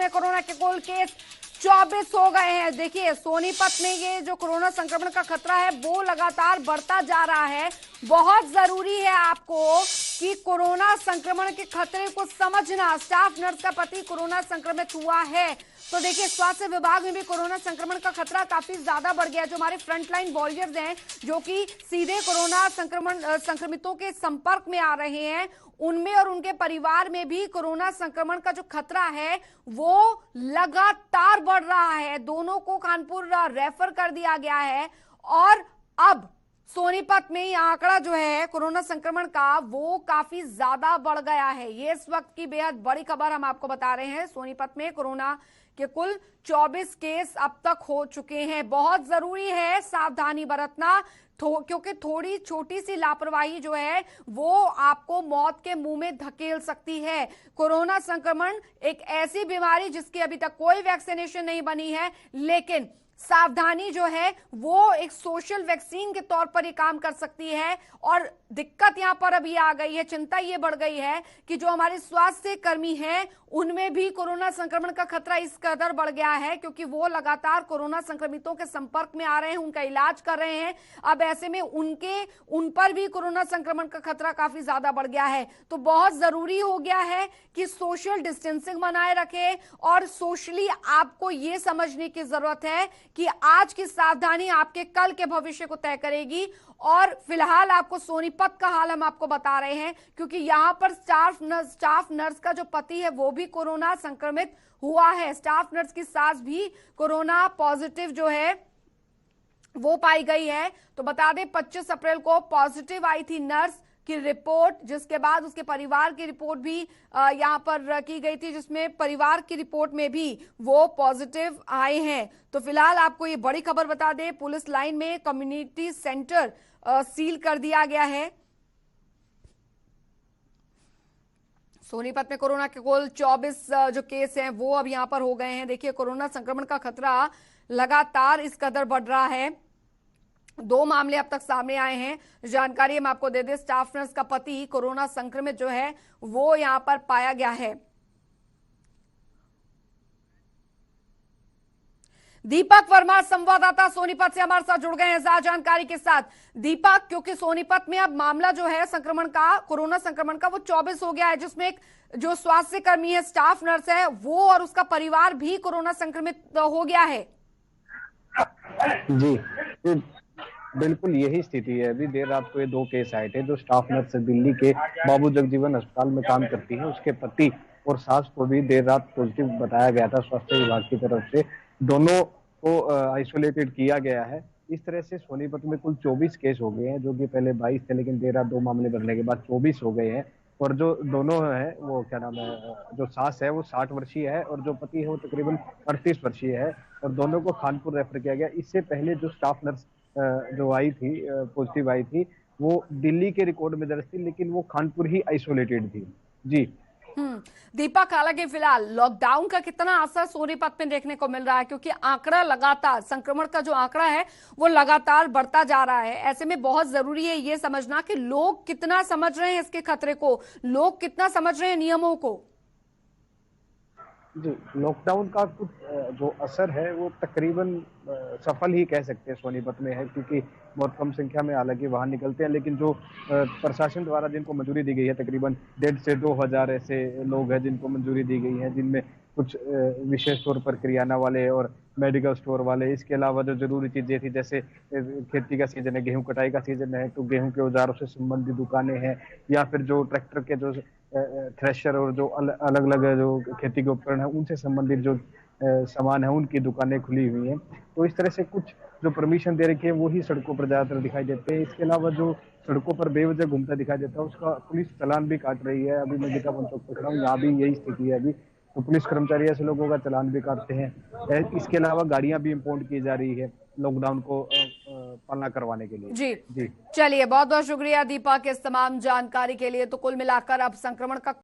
में कोरोना के कुल केस 24 हो गए हैं। देखिए सोनीपत में ये जो कोरोना संक्रमण का खतरा है वो लगातार बढ़ता जा रहा है। बहुत जरूरी है आपको कि कोरोना संक्रमण के खतरे को समझना। स्टाफ नर्स का पति कोरोना संक्रमित हुआ है, तो देखिए स्वास्थ्य विभाग में भी कोरोना संक्रमण का खतरा काफी ज्यादा बढ़ गया है। जो हमारे फ्रंटलाइन वॉरियर्स हैं जो कि सीधे कोरोना संक्रमितों के संपर्क में आ रहे हैं, उनमें और उनके परिवार में भी कोरोना संक्रमण का जो खतरा है वो लगातार बढ़ रहा है। दोनों को कानपुर रेफर कर दिया गया है और अब सोनीपत में यह आंकड़ा जो है कोरोना संक्रमण का वो काफी ज्यादा बढ़ गया है। ये इस वक्त की बेहद बड़ी खबर हम आपको बता रहे हैं। सोनीपत में कोरोना के कुल 24 केस अब तक हो चुके हैं। बहुत जरूरी है सावधानी बरतना, क्योंकि थोड़ी छोटी सी लापरवाही जो है वो आपको मौत के मुंह में धकेल सकती है। कोरोना संक्रमण एक ऐसी बीमारी जिसकी अभी तक कोई वैक्सीनेशन नहीं बनी है, लेकिन सावधानी जो है वो एक सोशल वैक्सीन के तौर पर ये काम कर सकती है। और दिक्कत यहां पर अभी आ गई है, चिंता ये बढ़ गई है कि जो हमारे स्वास्थ्य कर्मी हैं उनमें भी कोरोना संक्रमण का खतरा इस कदर बढ़ गया है क्योंकि वो लगातार कोरोना संक्रमितों के संपर्क में आ रहे हैं, उनका इलाज कर रहे हैं। अब ऐसे में उन पर भी कोरोना संक्रमण का खतरा काफी ज्यादा बढ़ गया है। तो बहुत जरूरी हो गया है कि सोशल डिस्टेंसिंग बनाए रखें और सोशली आपको ये समझने की जरूरत है कि आज की सावधानी आपके कल के भविष्य को तय करेगी। और फिलहाल आपको सोनीपत का हाल हम आपको बता रहे हैं क्योंकि यहां पर स्टाफ नर्स का जो पति है वो भी कोरोना संक्रमित हुआ है। स्टाफ नर्स की सास भी कोरोना पॉजिटिव जो है वो पाई गई है। तो बता दें 25 अप्रैल को पॉजिटिव आई थी नर्स की रिपोर्ट, जिसके बाद उसके परिवार की रिपोर्ट भी यहां पर की गई थी, जिसमें परिवार की रिपोर्ट में भी वो पॉजिटिव आए हैं। तो फिलहाल आपको ये बड़ी खबर बता दें, पुलिस लाइन में कम्युनिटी सेंटर सील कर दिया गया है। सोनीपत में कोरोना के कुल 24 जो केस हैं वो अब यहां पर हो गए हैं। देखिए कोरोना संक्रमण का खतरा लगातार इस कदर बढ़ रहा है। 2 मामले अब तक सामने आए हैं। जानकारी हम आपको दे दें, स्टाफ नर्स का पति कोरोना संक्रमित जो है वो यहां पर पाया गया है। दीपक वर्मा संवाददाता सोनीपत से हमारे साथ जुड़ गए हैं ज्यादा जानकारी के साथ। दीपक, क्योंकि सोनीपत में अब मामला जो है संक्रमण का, कोरोना संक्रमण का, वो 24 हो गया है, जिसमें एक जो स्वास्थ्य कर्मी है, स्टाफ नर्स है, वो और उसका परिवार भी कोरोना संक्रमित हो गया है। जी बिल्कुल यही स्थिति है। अभी देर रात को ये 2 केस आए थे। जो स्टाफ नर्स दिल्ली के बाबू जगजीवन अस्पताल में काम करती है, उसके पति और सास को भी देर रात पॉजिटिव बताया गया था स्वास्थ्य विभाग की तरफ से। दोनों को आइसोलेटेड किया गया है। इस तरह से सोनीपत में कुल 24 केस हो गए हैं, जो कि पहले 22 थे, लेकिन देर रात 2 मामले बढ़ने के बाद 24 हो गए हैं। और जो दोनों है वो क्या नाम है, जो सास है वो 60 वर्षीय है और जो पति है वो तकरीबन 38 वर्षीय है, और दोनों को खानपुर रेफर किया गया। इससे पहले जो स्टाफ नर्स जो आई थी, पॉजिटिव आई थी, वो दिल्ली के रिकॉर्ड में दर्ज थी, लेकिन वो खानपुर ही आइसोलेटेड थी। जी दीपक, हालांकि फिलहाल लॉकडाउन का कितना असर सोनीपत में देखने को मिल रहा है, क्योंकि आंकड़ा लगातार, संक्रमण का जो आंकड़ा है वो लगातार बढ़ता जा रहा है। ऐसे में बहुत जरूरी है ये समझना कि लोग कितना समझ रहे हैं इसके खतरे को, लोग कितना समझ रहे हैं नियमों को। जी, लॉकडाउन का कुछ जो असर है वो तकरीबन सफल ही कह सकते हैं सोनीपत में है, क्योंकि बहुत कम संख्या में हालांकि बाहर निकलते हैं, लेकिन जो प्रशासन द्वारा जिनको मंजूरी दी गई है, तकरीबन 1,500 से 2,000 ऐसे लोग हैं जिनको मंजूरी दी गई है, जिनमें कुछ विशेष तौर पर किराना वाले और मेडिकल स्टोर वाले। इसके अलावा जो जरूरी चीजें थी, जैसे खेती का सीजन है, गेहूं कटाई का सीजन है, तो गेहूं के औजारों से संबंधित दुकानें हैं, या फिर जो ट्रैक्टर के जो थ्रेशर और जो अलग अलग जो खेती के उपकरण है उनसे संबंधित जो सामान है उनकी दुकानें खुली हुई हैं। तो इस तरह से कुछ जो परमिशन दे रखे हैं वही सड़कों पर ज्यादातर दिखाई देते हैं। इसके अलावा जो सड़कों पर बेवजह घूमता दिखाई देता है उसका पुलिस चालान भी काट रही है। अभी मैं गीता चौक पर खड़ा हूँ, यहाँ भी यही स्थिति है। अभी तो पुलिस कर्मचारी ऐसे लोगों का चालान भी काटते हैं। इसके अलावा गाड़ियां भी इम्पोर्ट की जा रही है लॉकडाउन को पालना करवाने के लिए। जी जी चलिए, बहुत बहुत शुक्रिया दीपक इस तमाम जानकारी के लिए। तो कुल मिलाकर अब संक्रमण का